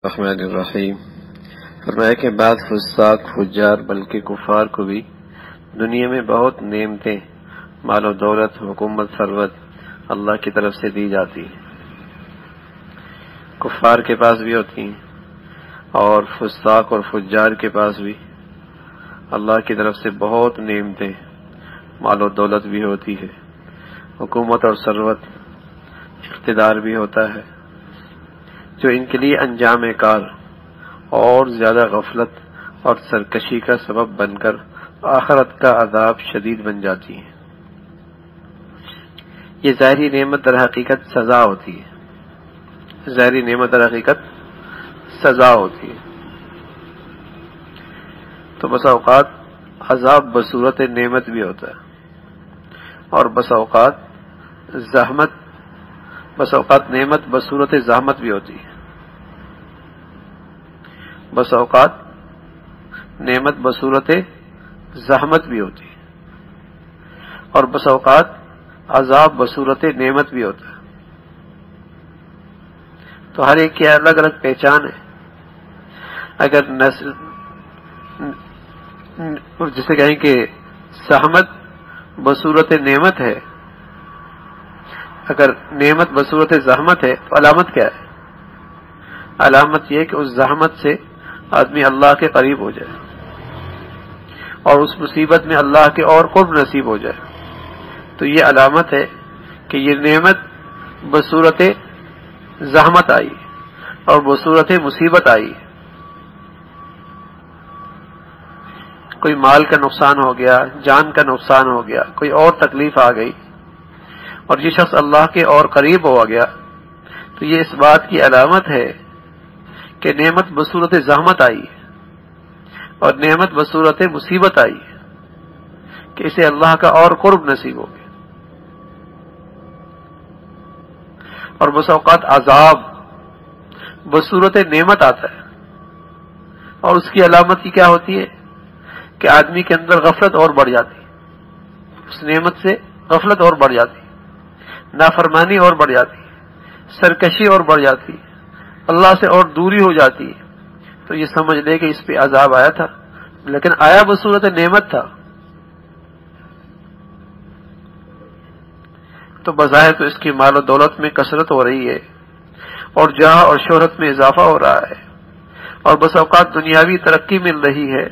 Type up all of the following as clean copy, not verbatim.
الرحمن الرحیم فرمایا کہ بعض فساق فجار بلکہ کفار کو بھی دنیا میں بہت نعمتیں، مال و دولت، حکومت، ثروت اللہ کی طرف سے دی جاتی ہیں۔ کفار کے پاس بھی ہوتی ہیں اور فساق اور فجار کے پاس بھی اللہ کی طرف سے بہت نعمتیں، مال و دولت بھی ہوتی ہے، حکومت اور ثروت، اقتدار بھی ہوتا ہے، جو ان کے لیے انجام کار اور زیادہ غفلت اور سرکشی کا سبب بن کر آخرت کا عذاب شدید بن جاتی ہے۔ یہ ظاہری نعمت در حقیقت سزا ہوتی ہے، ظاہری نعمت در حقیقت سزا ہوتی ہے۔ تو بسا اوقات عذاب بصورت نعمت بھی ہوتا ہے اور بسا اوقات نعمت بصورت زحمت بھی ہوتی ہے۔ بس اوقات نعمت بصورت زحمت بھی ہوتی ہے اور بس اوقات عذاب بصورت نعمت بھی ہوتا ہے۔ تو ہر ایک کی الگ الگ پہچان ہے۔ اگر جسے کہیں کہ زحمت بصورت نعمت ہے، اگر نعمت بصورت زحمت ہے تو علامت کیا ہے؟ علامت یہ کہ اس زحمت سے آدمی اللہ کے قریب ہو جائے اور اس مصیبت میں اللہ کے اور قرب نصیب ہو جائے۔ تو یہ علامت ہے کہ یہ نعمت بصورت زحمت آئی اور بصورت مصیبت آئی۔ کوئی مال کا نقصان ہو گیا، جان کا نقصان ہو گیا، کوئی اور تکلیف آ گئی اور یہ شخص اللہ کے اور قریب ہو گیا، تو یہ اس بات کی علامت ہے کہ نعمت بصورت زحمت آئی اور نعمت بصورت مصیبت آئی کہ اسے اللہ کا اور قرب نصیب ہو گیا۔ اور بس اوقات عذاب بصورت نعمت آتا ہے اور اس کی علامت کی کیا ہوتی ہے کہ آدمی کے اندر غفلت اور بڑھ جاتی، اس نعمت سے غفلت اور بڑھ جاتی، نافرمانی اور بڑھ جاتی، سرکشی اور بڑھ جاتی، اللہ سے اور دوری ہو جاتی ہے۔ تو یہ سمجھ لے کہ اس پہ عذاب آیا تھا، لیکن آیا بصورت نعمت تھا۔ تو بظاہر تو اس کی مال و دولت میں کثرت ہو رہی ہے اور جاہ اور شہرت میں اضافہ ہو رہا ہے اور بس اوقات دنیاوی ترقی مل رہی ہے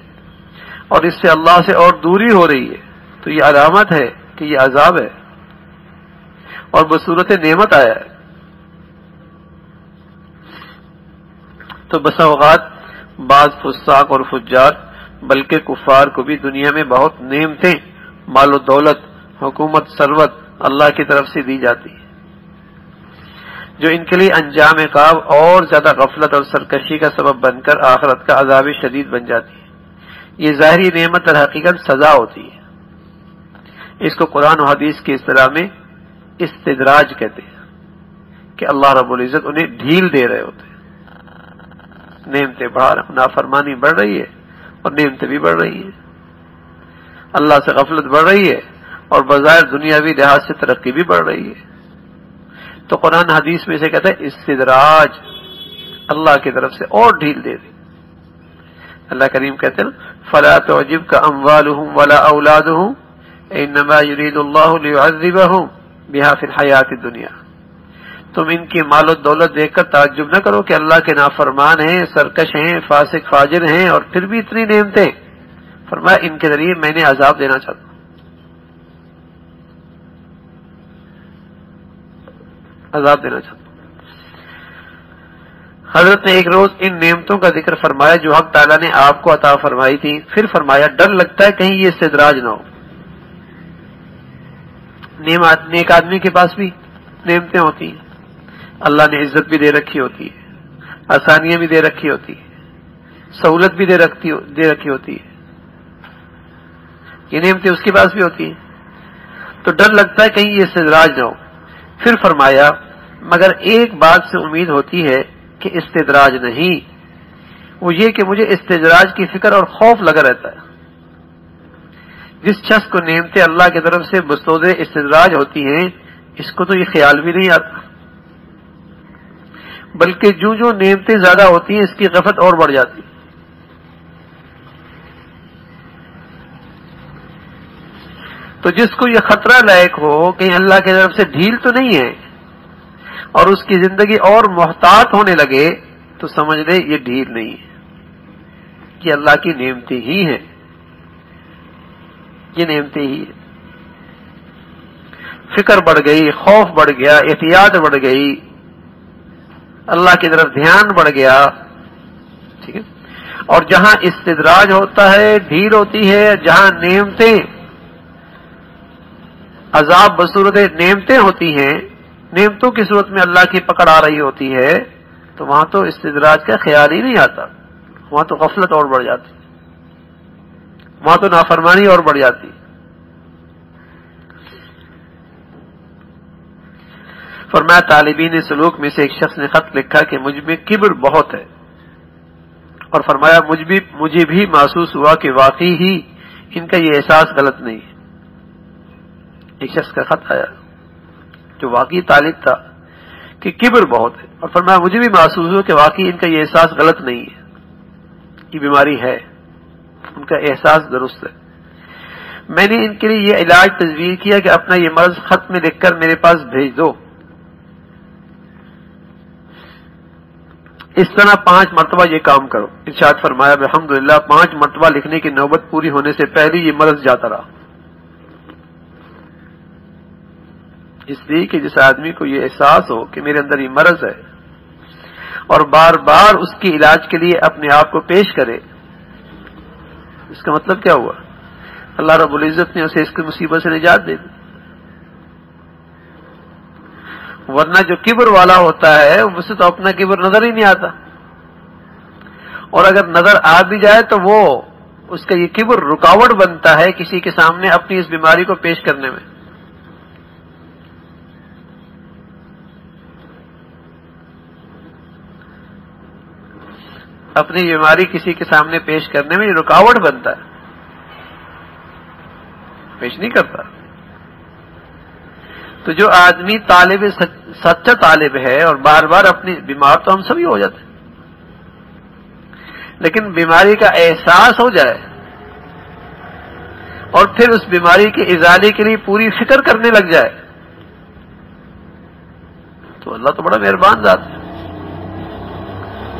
اور اس سے اللہ سے اور دوری ہو رہی ہے، تو یہ علامت ہے کہ یہ عذاب ہے اور بصورت نعمت آیا ہے۔ تو بسا اوقات بعض فساق اور فجار بلکہ کفار کو بھی دنیا میں بہت نعمتیں، مال و دولت، حکومت، ثروت اللہ کی طرف سے دی جاتی ہے، جو ان کے لیے انجام کار اور زیادہ غفلت اور سرکشی کا سبب بن کر آخرت کا عذاب شدید بن جاتی ہے۔ یہ ظاہری نعمت در حقیقت سزا ہوتی ہے۔ اس کو قرآن و حدیث کی اصطلاح میں استدراج کہتے ہیں کہ اللہ رب العزت انہیں ڈھیل دے رہے ہوتے ہیں، نعمتیں بڑھا رہے، نافرمانی بڑھ رہی ہے اور نعمتیں بھی بڑھ رہی ہیں، اللہ سے غفلت بڑھ رہی ہے اور بظاہر دنیاوی لحاظ سے ترقی بھی بڑھ رہی ہے۔ تو قرآن حدیث میں سے کہتا ہے استدراج، اللہ کی طرف سے اور ڈھیل دے دی۔ اللہ کریم کہتے ہیں فَلَا تُعْجِبْكَ أَمْوَالُهُمْ وَلَا أَوْلَادُهُمْ إِنَّمَا يُرِيدُ اللَّهُ لِيُعَذِّبَهُمْ بِهَا فِي الْحَيَاةِ الدُّنْيَا۔ تم ان کی مال و دولت دیکھ کر تعجب نہ کرو کہ اللہ کے نافرمان ہیں، سرکش ہیں، فاسق فاجر ہیں اور پھر بھی اتنی نعمتیں۔ فرمایا ان کے ذریعے میں نے عذاب دینا چاہتا ہوں، عذاب دینا چاہتا ہوں۔ حضرت نے ایک روز ان نعمتوں کا ذکر فرمایا جو حق تعالیٰ نے آپ کو عطا فرمائی تھی، پھر فرمایا ڈر لگتا ہے کہیں یہ استدراج نہ ہو۔ نیک آدمی کے پاس بھی نعمتیں ہوتی ہیں، اللہ نے عزت بھی دے رکھی ہوتی ہے، آسانیاں بھی دے رکھی ہوتی ہے، سہولت بھی دے رکھی ہوتی ہے، یہ نعمتیں اس کے پاس بھی ہوتی ہیں، تو ڈر لگتا ہے کہیں یہ استدراج نہ ہو۔ پھر فرمایا مگر ایک بات سے امید ہوتی ہے کہ استدراج نہیں، وہ یہ کہ مجھے استدراج کی فکر اور خوف لگا رہتا ہے۔ جس شخص کو نعمتیں اللہ کی طرف سے بصورت استدراج ہوتی ہیں، اس کو تو یہ خیال بھی نہیں آتا، بلکہ جو جو نعمتیں زیادہ ہوتی ہیں اس کی غفلت اور بڑھ جاتی ہے۔ تو جس کو یہ خطرہ لاحق ہو کہیں اللہ کی طرف سے ڈھیل تو نہیں ہے اور اس کی زندگی اور محتاط ہونے لگے تو سمجھ لے یہ ڈھیل نہیں ہے، یہ اللہ کی نعمتیں ہی ہیں، یہ نعمتیں ہی ہیں۔ فکر بڑھ گئی، خوف بڑھ گیا، احتیاط بڑھ گئی، اللہ کی طرف دھیان بڑھ گیا، ٹھیک ہے۔ اور جہاں استدراج ہوتا ہے، ڈھیل ہوتی ہے، جہاں نعمتیں عذاب بصورت نعمتیں ہوتی ہیں، نعمتوں کی صورت میں اللہ کی پکڑ آ رہی ہوتی ہے، تو وہاں تو استدراج کا خیال ہی نہیں آتا، وہاں تو غفلت اور بڑھ جاتی، وہاں تو نافرمانی اور بڑھ جاتی۔ فرمایا طالبین سلوک میں سے ایک شخص نے خط لکھا کہ مجھ میں کبر بہت ہے، اور فرمایا مجھے بھی محسوس ہوا کہ واقعی ہی ان کا یہ احساس غلط نہیں ہے۔ ایک شخص کا خط آیا جو واقعی طالب تھا کہ کبر بہت ہے، اور فرمایا مجھے بھی محسوس ہوا کہ واقعی ان کا یہ احساس غلط نہیں ہے، یہ بیماری ہے، ان کا احساس درست ہے۔ میں نے ان کے لیے یہ علاج تجویز کیا کہ اپنا یہ مرض خط میں لکھ کر میرے پاس بھیج دو، اس طرح 5 مرتبہ یہ کام کرو۔ ارشاد فرمایا الحمدللہ 5 مرتبہ لکھنے کی نوبت پوری ہونے سے پہلے یہ مرض جاتا رہا، اس لیے کہ جس آدمی کو یہ احساس ہو کہ میرے اندر یہ مرض ہے اور بار بار اس کے علاج کے لیے اپنے آپ کو پیش کرے، اس کا مطلب کیا ہوا؟ اللہ رب العزت نے اسے اس کی مصیبت سے نجات دے دی۔ ورنہ جو کبر والا ہوتا ہے اسے تو اپنا کبر نظر ہی نہیں آتا، اور اگر نظر آ بھی جائے تو وہ اس کا یہ کبر رکاوٹ بنتا ہے کسی کے سامنے اپنی اس بیماری کو پیش کرنے میں۔ اپنی بیماری کسی کے سامنے پیش کرنے میں یہ رکاوٹ بنتا ہے، پیش نہیں کرتا۔ تو جو آدمی سچا طالب ہے اور بار بار اپنی بیمار تو ہم سبھی ہو جاتے ہیں، لیکن بیماری کا احساس ہو جائے اور پھر اس بیماری کے ازالے کے لیے پوری فکر کرنے لگ جائے تو اللہ تو بڑا مہربان ذات ہے،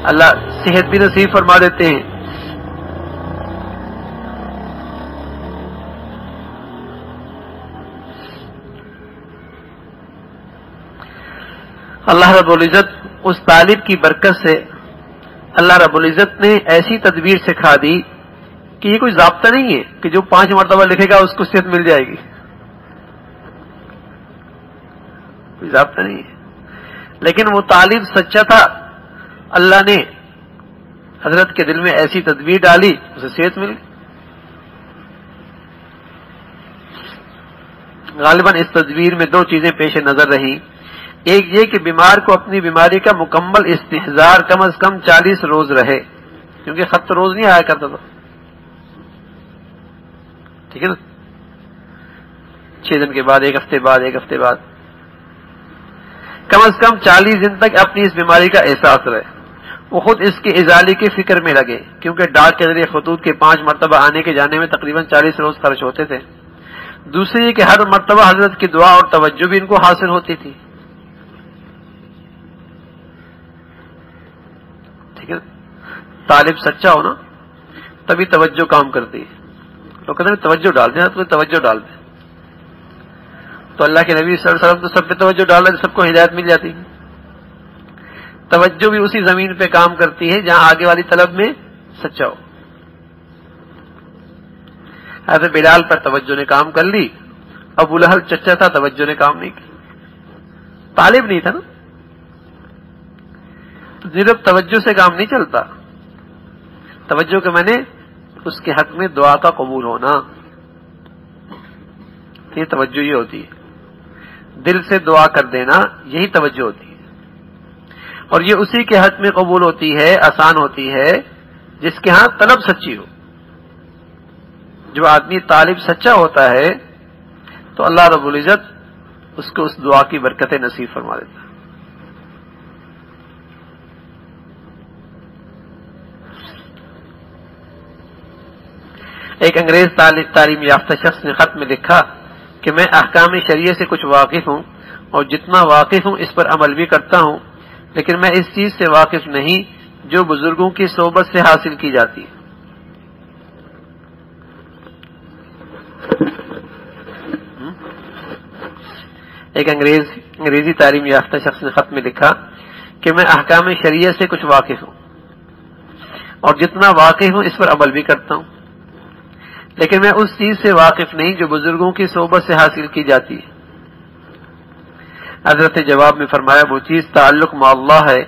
اللہ صحت بھی نصیب فرما دیتے ہیں۔ اللہ رب العزت اس طالب کی برکت سے اللہ رب العزت نے ایسی تدبیر سکھا دی کہ یہ کوئی ضابطہ نہیں ہے کہ جو 5 مرتبہ لکھے گا اس کو صحت مل جائے گی، کوئی ضابطہ نہیں ہے، لیکن وہ طالب سچا تھا، اللہ نے حضرت کے دل میں ایسی تدبیر ڈالی، اسے صحت مل گئی۔ غالباً اس تدبیر میں 2 چیزیں پیش نظر رہیں، ایک یہ کہ بیمار کو اپنی بیماری کا مکمل استحضار کم از کم 40 روز رہے، کیونکہ خط روز نہیں آیا کرتا تھا، ٹھیک ہے نا، 6 دن کے بعد، 1 ہفتے بعد، 1 ہفتے بعد، کم از کم 40 دن تک اپنی اس بیماری کا احساس رہے، وہ خود اس کے ازالے کی فکر میں لگے، کیونکہ ڈاک کے ذریعے خطوط کے 5 مرتبہ آنے کے جانے میں تقریباً 40 روز خرچ ہوتے تھے۔ دوسری یہ کہ ہر مرتبہ حضرت کی دعا اور توجہ بھی ان کو حاصل ہوتی تھی، ٹھیک ہے، طالب سچا ہو نا تبھی توجہ کام کرتی ہے، تو کہتے ہیں توجہ ڈال دیں، تو توجہ ڈال دیں، تو اللہ کے نبی صلی اللہ علیہ وسلم تو سب پہ توجہ ڈال رہے، سب کو ہدایت مل جاتی ہے۔ توجہ بھی اسی زمین پہ کام کرتی ہے جہاں آگے والی طلب میں سچا ہو۔ حضرت بلال پر توجہ نے کام کر لی، ابو لہب چچا تھا، توجہ نے کام نہیں کی، طالب نہیں تھا نا، تو صرف توجہ سے کام نہیں چلتا، توجہ کے میں نے اس کے حق میں دعا کا قبول ہونا، یہ توجہ یہ ہوتی ہے، دل سے دعا کر دینا یہی توجہ ہوتی ہے، اور یہ اسی کے حق میں قبول ہوتی ہے، آسان ہوتی ہے جس کے ہاں طلب سچی ہو۔ جو آدمی طالب سچا ہوتا ہے تو اللہ رب العزت اس کو اس دعا کی برکتیں نصیب فرما دیتا ہے۔ ایک انگریز تعلیم یافتہ شخص نے خط میں لکھا کہ میں احکام شریعہ سے کچھ واقف ہوں اور جتنا واقف ہوں اس پر عمل بھی کرتا ہوں، لیکن میں اس چیز سے واقف نہیں جو بزرگوں کی صحبت سے حاصل کی جاتی ہے۔ ایک انگریزی تعلیم یافتہ شخص نے خط میں لکھا کہ میں احکام شریعہ سے کچھ واقف ہوں اور جتنا واقف ہوں اس پر عمل بھی کرتا ہوں، لیکن میں اس چیز سے واقف نہیں جو بزرگوں کی صحبت سے حاصل کی جاتی ہے۔ حضرت جواب میں فرمایا وہ چیز تعلق مع اللہ ہے،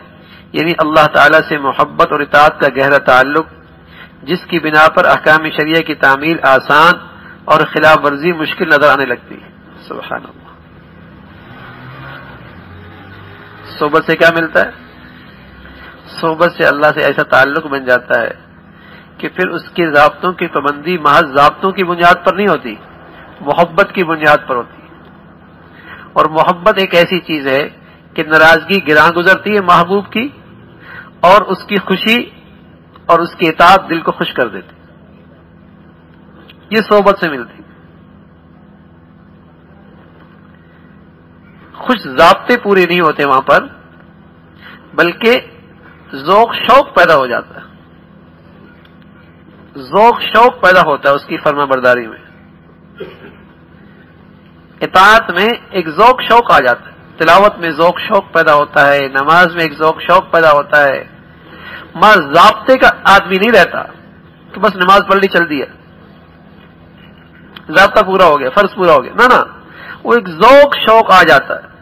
یعنی اللہ تعالی سے محبت اور اطاعت کا گہرا تعلق، جس کی بنا پر احکام شریعہ کی تعمیل آسان اور خلاف ورزی مشکل نظر آنے لگتی ہے۔ سبحان اللہ۔ صحبت سے کیا ملتا ہے؟ صحبت سے اللہ سے ایسا تعلق بن جاتا ہے کہ پھر اس کے ضابطوں کی پابندی محض ضابطوں کی بنیاد پر نہیں ہوتی، محبت کی بنیاد پر ہوتی ہے۔ اور محبت ایک ایسی چیز ہے کہ ناراضگی گراں گزرتی ہے محبوب کی، اور اس کی خوشی اور اس کی اطاعت دل کو خوش کر دیتی۔ یہ صحبت سے ملتی۔ خوش ضابطے پورے نہیں ہوتے وہاں پر، بلکہ ذوق شوق پیدا ہو جاتا ہے، ذوق شوق پیدا ہوتا ہے اس کی فرما برداری میں، اطاعت میں ایک ذوق شوق آ جاتا ہے، تلاوت میں ذوق شوق پیدا ہوتا ہے، نماز میں ایک ذوق شوق پیدا ہوتا ہے۔ ماں ضابطے کا آدمی نہیں رہتا کہ بس نماز پڑھ لی چل دیا، ضابطہ پورا ہو گیا، فرض پورا ہو گیا، نہ وہ ایک ذوق شوق آ جاتا ہے۔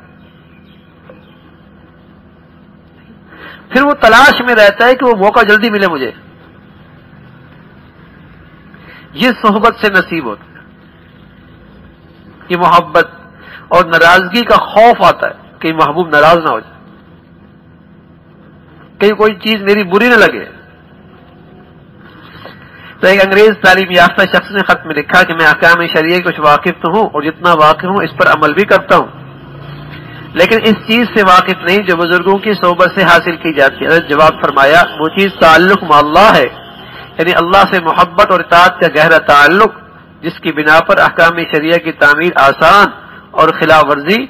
پھر وہ تلاش میں رہتا ہے کہ وہ موقع جلدی ملے مجھے۔ یہ صحبت سے نصیب ہوتا ہے۔ یہ محبت اور ناراضگی کا خوف آتا ہے کہ محبوب ناراض نہ ہو جائے، کہیں کوئی چیز میری بری نہ لگے۔ تو ایک انگریز تعلیم یافتہ شخص نے خط میں لکھا کہ میں احکام شریعہ کچھ واقف تو ہوں اور جتنا واقف ہوں اس پر عمل بھی کرتا ہوں، لیکن اس چیز سے واقف نہیں جو بزرگوں کی صحبت سے حاصل کی جاتی ہے۔ جواب فرمایا وہ چیز تعلق مع اللہ ہے، یعنی اللہ سے محبت اور اطاعت کا گہرا تعلق، جس کی بنا پر احکام شریعہ کی تعمیل آسان اور خلاف ورزی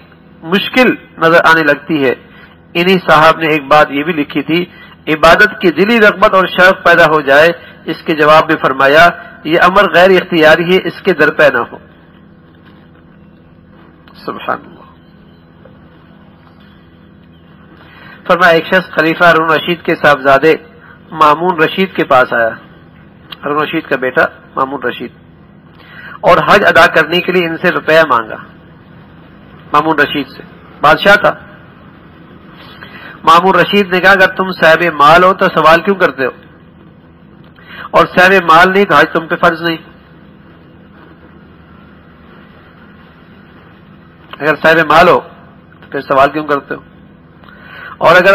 مشکل نظر آنے لگتی ہے۔ انہی صاحب نے ایک بات یہ بھی لکھی تھی، عبادت کی دلی رغبت اور شوق پیدا ہو جائے، اس کے جواب میں فرمایا یہ امر غیر اختیاری ہے، اس کے درپے نہ ہو۔ سبحان اللہ۔ فرمایا ایک شخص خلیفہ ہارون رشید کے صاحبزادے مامون رشید کے پاس آیا، ہارون رشید کا بیٹا مامون رشید، اور حج ادا کرنے کے لیے ان سے روپیہ مانگا۔ مامون رشید سے، بادشاہ تھا۔ مامون رشید نے کہا اگر تم صاحب مال ہو تو سوال کیوں کرتے ہو، اور صاحب مال نہیں تو حج تم پہ فرض نہیں۔ اگر صاحب مال ہو تو پھر سوال کیوں کرتے ہو، اور اگر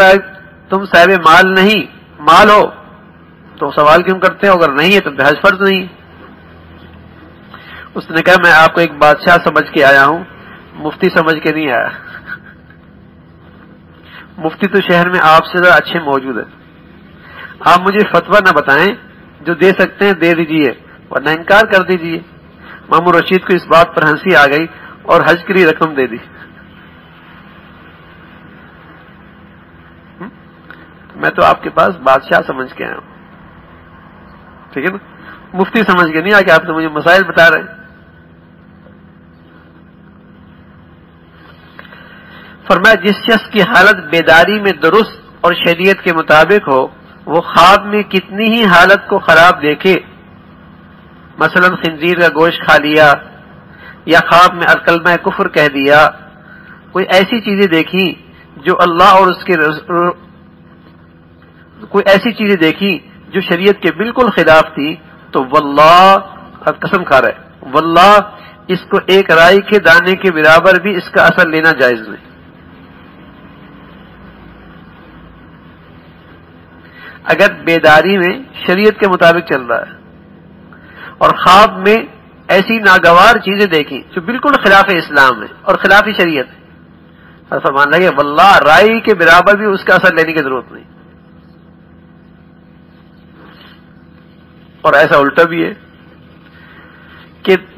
تم صاحب مال نہیں، مال ہو تو سوال کیوں کرتے ہو، اگر نہیں ہے تو حج فرض نہیں۔ اس نے کہا میں آپ کو ایک بادشاہ سمجھ کے آیا ہوں، مفتی سمجھ کے نہیں آیا۔ مفتی تو شہر میں آپ سے زیادہ اچھے موجود ہیں، آپ مجھے فتویٰ نہ بتائیں، جو دے سکتے ہیں دے دیجئے ورنہ انکار کر دیجئے۔ مامون رشید کو اس بات پر ہنسی آ گئی اور حج کے لیے رقم دے دی۔ میں تو آپ کے پاس بادشاہ سمجھ کے آیا ہوں، ٹھیک ہے نا، مفتی سمجھ کے نہیں آ کہ آپ تو مجھے مسائل بتا رہے ہیں۔ فرمایا جس شخص کی حالت بیداری میں درست اور شریعت کے مطابق ہو، وہ خواب میں کتنی ہی حالت کو خراب دیکھے، مثلا خنزیر کا گوشت کھا لیا یا خواب میں الکلمہ کفر کہہ دیا، کوئی ایسی چیزیں دیکھی جو اللہ اور اس کے کوئی ایسی چیزیں دیکھی جو شریعت کے بالکل خلاف تھی، تو واللہ، قسم کھا رہا ہے، واللہ اس کو ایک رائی کے دانے کے برابر بھی اس کا اثر لینا جائز نہیں۔ اگر بیداری میں شریعت کے مطابق چل رہا ہے اور خواب میں ایسی ناگوار چیزیں دیکھی جو بالکل خلاف اسلام ہے اور خلاف شریعت ہے، فرمان لگے واللہ رائی کے برابر بھی اس کا اثر لینے کی ضرورت نہیں۔ اور ایسا الٹا بھی ہے،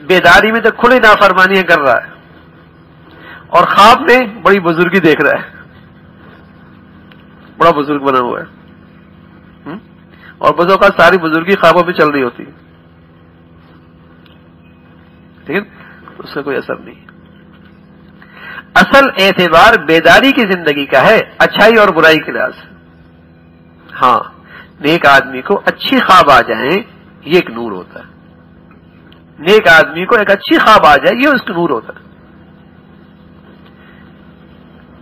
بیداری میں تو کھلی نافرمانیاں کر رہا ہے اور خواب میں بڑی بزرگی دیکھ رہا ہے، بڑا بزرگ بنا ہوا ہے، اور بزرگوں کا ساری بزرگی خوابوں پہ چل رہی ہوتی ہے، ٹھیک ہے، اس کا کوئی اثر نہیں۔ اصل اعتبار بیداری کی زندگی کا ہے، اچھائی اور برائی کے لحاظ سے۔ ہاں، نیک آدمی کو اچھی خواب آ جائیں یہ ایک نور ہوتا ہے، نیک آدمی کو ایک اچھی خواب آ جائے یہ اس کا نور ہوتا ہے،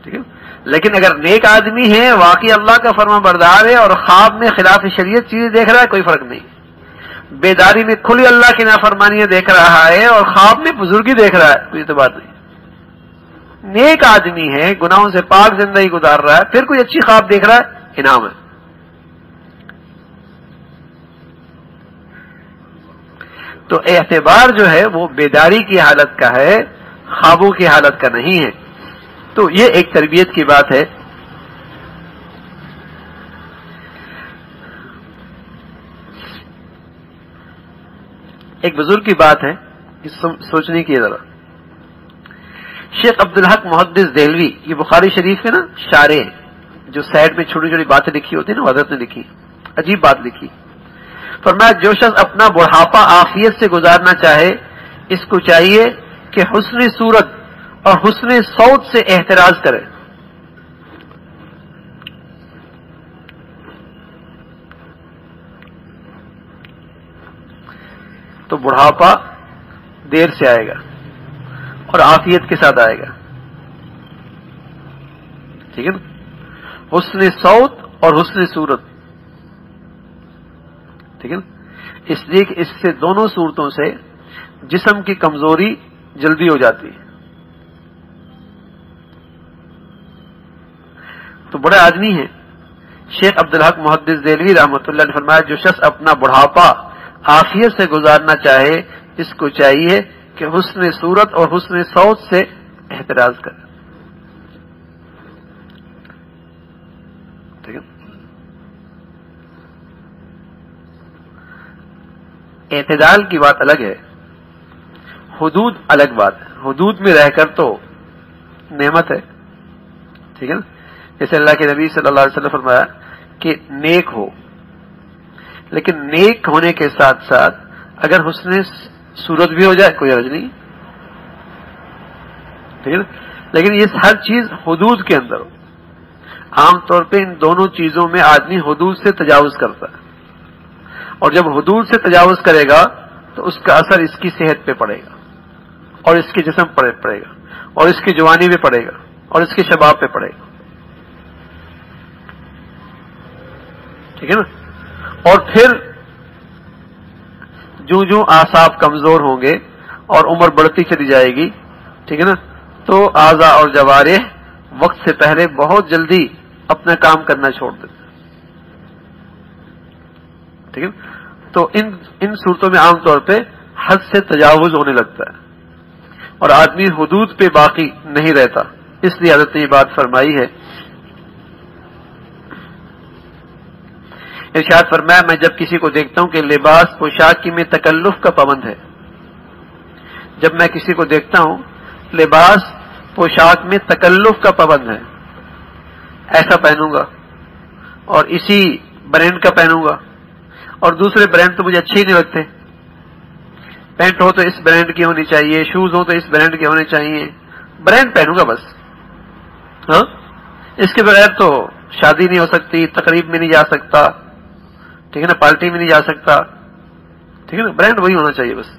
ٹھیک ہے۔ لیکن اگر نیک آدمی ہے، واقعی اللہ کا فرما بردار ہے اور خواب میں خلاف شریعت چیزیں دیکھ رہا ہے، کوئی فرق نہیں، بیداری میں کھلی اللہ کی نافرمانیاں دیکھ رہا ہے اور خواب میں بزرگی دیکھ رہا ہے، کوئی اعتبار نہیں۔ نیک آدمی ہے، گناہوں سے پاک زندگی گزار رہا ہے، پھر کوئی اچھی خواب دیکھ رہا ہے، انعام ہے۔ تو اعتبار جو ہے وہ بیداری کی حالت کا ہے، خوابوں کی حالت کا نہیں ہے۔ تو یہ ایک تربیت کی بات ہے۔ ایک بزرگ کی بات ہے، سوچنے کی ذرا۔ شیخ عبدالحق محدث دہلوی، یہ بخاری شریف کے نا شارح ہیں، جو سائڈ میں چھوٹی چھوٹی باتیں لکھی ہوتی ہیں نا، حضرت نے لکھی، عجیب بات لکھی۔ فرمایا جو شخص اپنا بڑھاپا عافیت سے گزارنا چاہے، اس کو چاہیے کہ حسن صورت اور حسن صوت سے احتراز کرے۔ تو بڑھاپا دیر سے آئے گا اور عافیت کے ساتھ آئے گا، ٹھیک ہے نا، حسن صوت اور حسن صورت، ٹھیک ہے نا، اس لیے کہ اس سے دونوں صورتوں سے جسم کی کمزوری جلدی ہو جاتی ہے۔ تو بڑے آدمی ہیں شیخ عبدالحق محدث دہلوی رحمۃ اللہ نے فرمایا جو شخص اپنا بڑھاپا عافیت سے گزارنا چاہے، اس کو چاہیے کہ حسن صورت اور حسن صوت سے احتراز کرے، ٹھیک ہے۔ اعتدال کی بات الگ ہے، حدود الگ بات ہے۔ حدود میں رہ کر تو نعمت ہے، ٹھیک ہے نا، جیسے اللہ کے نبی صلی اللہ علیہ وسلم فرمایا کہ نیک ہو، لیکن نیک ہونے کے ساتھ ساتھ اگر حسن صورت بھی ہو جائے کوئی حرج نہیں، ٹھیک ہے نا، لیکن یہ ہر چیز حدود کے اندر ہو۔ عام طور پہ ان دونوں چیزوں میں آدمی حدود سے تجاوز کرتا ہے، اور جب حدود سے تجاوز کرے گا تو اس کا اثر اس کی صحت پہ پڑے گا اور اس کے جسم پر پڑے گا اور اس کی جوانی پہ پڑے گا اور اس کے شباب پہ پڑے گا، ٹھیک ہے نا، اور پھر جو اعصاب کمزور ہوں گے اور عمر بڑھتی چلی جائے گی، ٹھیک ہے نا، تو اعضاء اور جوارح وقت سے پہلے بہت جلدی اپنا کام کرنا چھوڑ دیتے، ٹھیک ہے، تو ان صورتوں میں عام طور پہ حد سے تجاوز ہونے لگتا ہے اور آدمی حدود پہ باقی نہیں رہتا، اس لیے حضرت نے یہ بات فرمائی ہے۔ ارشاد فرمایا میں جب کسی کو دیکھتا ہوں کہ لباس پوشاک کی میں تکلف کا پابند ہے، جب میں کسی کو دیکھتا ہوں لباس پوشاک میں تکلف کا پابند ہے، ایسا پہنوں گا اور اسی برانڈ کا پہنوں گا، اور دوسرے برانڈ تو مجھے اچھے ہی نہیں لگتے، پینٹ ہو تو اس برانڈ کی ہونی چاہیے، شوز ہو تو اس برانڈ کے ہونے چاہیے، برانڈ پہنوں گا بس، ہاں، اس کے بغیر تو شادی نہیں ہو سکتی، تقریب میں نہیں جا سکتا، ٹھیک ہے نا، پارٹی میں نہیں جا سکتا، ٹھیک ہے نا، برانڈ وہی ہونا چاہیے بس۔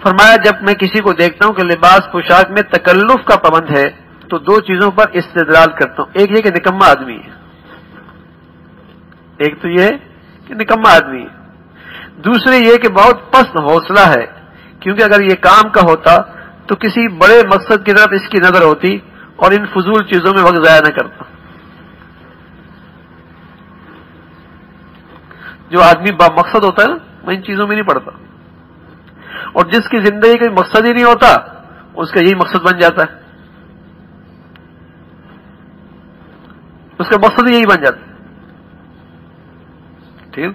فرمایا جب میں کسی کو دیکھتا ہوں کہ لباس پوشاک میں تکلف کا پابند ہے تو دو چیزوں پر استدلال کرتا ہوں، ایک یہ کہ نکما آدمی ہے، ایک تو یہ ہے کہ نکما آدمی ہے، دوسرے یہ کہ بہت پست حوصلہ ہے، کیونکہ اگر یہ کام کا ہوتا تو کسی بڑے مقصد کی طرف اس کی نظر ہوتی اور ان فضول چیزوں میں وقت ضائع نہ کرتا۔ جو آدمی با مقصد ہوتا ہے نا وہ ان چیزوں میں نہیں پڑتا، اور جس کی زندگی کا مقصد ہی نہیں ہوتا اس کا یہی مقصد بن جاتا ہے، اس کا مقصد ہی یہی بن جاتا ہے، ٹھیک ہے۔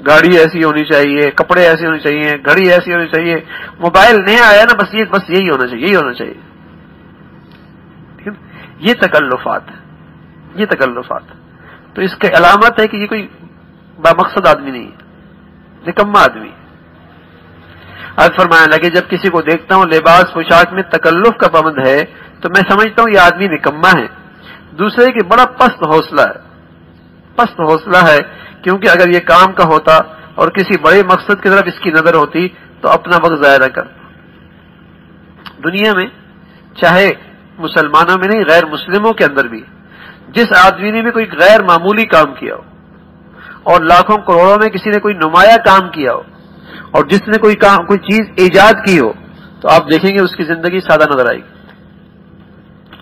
گاڑی ایسی ہونی چاہیے، کپڑے ایسے ہونے چاہیے، گھڑی ایسی ہونی چاہیے، موبائل نیا آیا نا بس یہی ہونا چاہیے، یہی ہونا چاہیے. ٹھیک ہے، یہ تکلفات ہے، یہ تکلفات. تو اس کی علامت ہے کہ یہ کوئی بامقصد آدمی نہیں ہے، نکما آدمی. آج فرمایا لگے جب کسی کو دیکھتا ہوں لباس پوشاک میں تکلف کا پابند ہے تو میں سمجھتا ہوں یہ آدمی نکما ہے. دوسرے کی بڑا پست حوصلہ ہے، پست حوصلہ ہے، کیونکہ اگر یہ کام کا ہوتا اور کسی بڑے مقصد کی طرف اس کی نظر ہوتی تو اپنا وقت ضائع نہ کرتا. دنیا میں چاہے مسلمانوں میں نہیں، غیر مسلموں کے اندر بھی جس آدمی نے بھی کوئی غیر معمولی کام کیا ہو اور لاکھوں کروڑوں میں کسی نے کوئی نمایاں کام کیا ہو اور جس نے کوئی چیز ایجاد کی ہو تو آپ دیکھیں گے اس کی زندگی سادہ نظر آئے گی.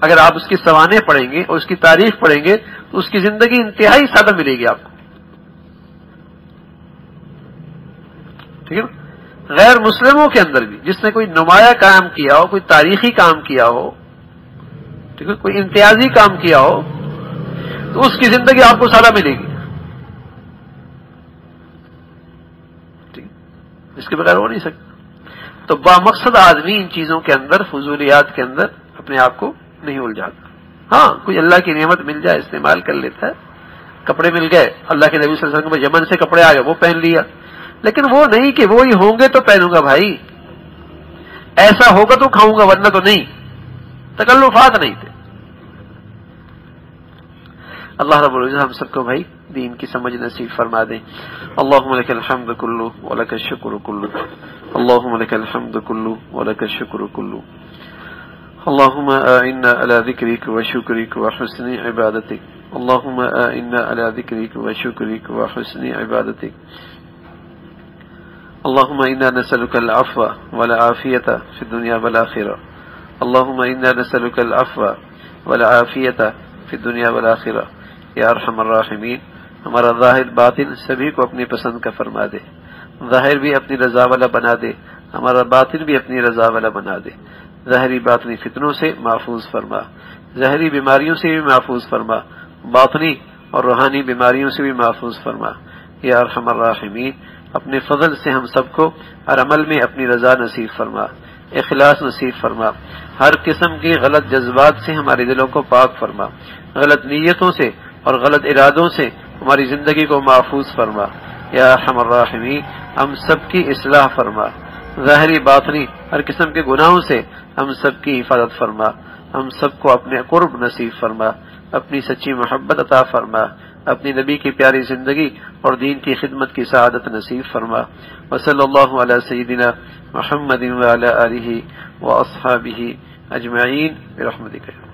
اگر آپ اس کی سوانح پڑھیں گے اور اس کی تاریخ پڑھیں گے تو اس کی زندگی انتہائی سادہ ملے گی آپ کو. ٹھیک ہے نا. غیر مسلموں کے اندر بھی جس نے کوئی نمایاں کام کیا ہو، کوئی تاریخی کام کیا ہو، ٹھیک ہے، کوئی امتیازی کام کیا ہو تو اس کی زندگی آپ کو سادہ ملے گی. ٹھیک ہے، اس کے بغیر ہو نہیں سکتا. تو بامقصد آدمی ان چیزوں کے اندر، فضولیات کے اندر اپنے آپ کو نہیں الجھاتا. ہاں کوئی اللہ کی نعمت مل جائے استعمال کر لیتا ہے. کپڑے مل گئے، اللہ کے نبی صلی اللہ علیہ وسلم یمن سے کپڑے آ گئے وہ پہن لیا، لیکن وہ نہیں کہ وہی ہوں گے تو پہنوں گا. بھائی ایسا ہوگا تو کھاؤں گا ورنہ تو نہیں. تکلفات نہیں تھے. اللہ رب العزت ہم سب کو بھائی دین کی سمجھ نصیب فرما دیں. اللہم لک الحمد کلو ولک الشکر کلو، اللہم لک الحمد کلو ولک الشکر کلو. اللہم اعنا علی ذکرک وشکرک وحسن عبادتک، اللہم اعنا علی ذکرک وشکرک وحسن عبادتک. اللہم انا نسألک العفو والعافیۃ فی الدنیا والآخرہ، اللہم انا نسألک العفو والعافیۃ فی الدنیا والآخرہ. یا ارحم الراحمین ہمارا ظاہر باطن سبھی کو اپنی پسند کا فرما دے. ظاہر بھی اپنی رضا والا بنا دے، ہمارا باطن بھی اپنی رضا والا بنا دے. ظاہری باطنی فتنوں سے محفوظ فرما، ظاہری بیماریوں سے بھی محفوظ فرما، باطنی اور روحانی بیماریوں سے بھی محفوظ فرما. یا ارحم الراحمین اپنے فضل سے ہم سب کو ہر عمل میں اپنی رضا نصیب فرما، اخلاص نصیب فرما. ہر قسم کے غلط جذبات سے ہمارے دلوں کو پاک فرما، غلط نیتوں سے اور غلط ارادوں سے ہماری زندگی کو محفوظ فرما. یا ارحم الراحمین ہم سب کی اصلاح فرما، ظاہری باطنی ہر قسم کے گناہوں سے ہم سب کی حفاظت فرما. ہم سب کو اپنے قرب نصیب فرما، اپنی سچی محبت عطا فرما، اپنی نبی کی پیاری زندگی اور دین کی خدمت کی سعادت نصیب فرما. وصلی اللہ علی سیدنا محمد وعلی آلہ واصحابہ اجمعین برحمتک.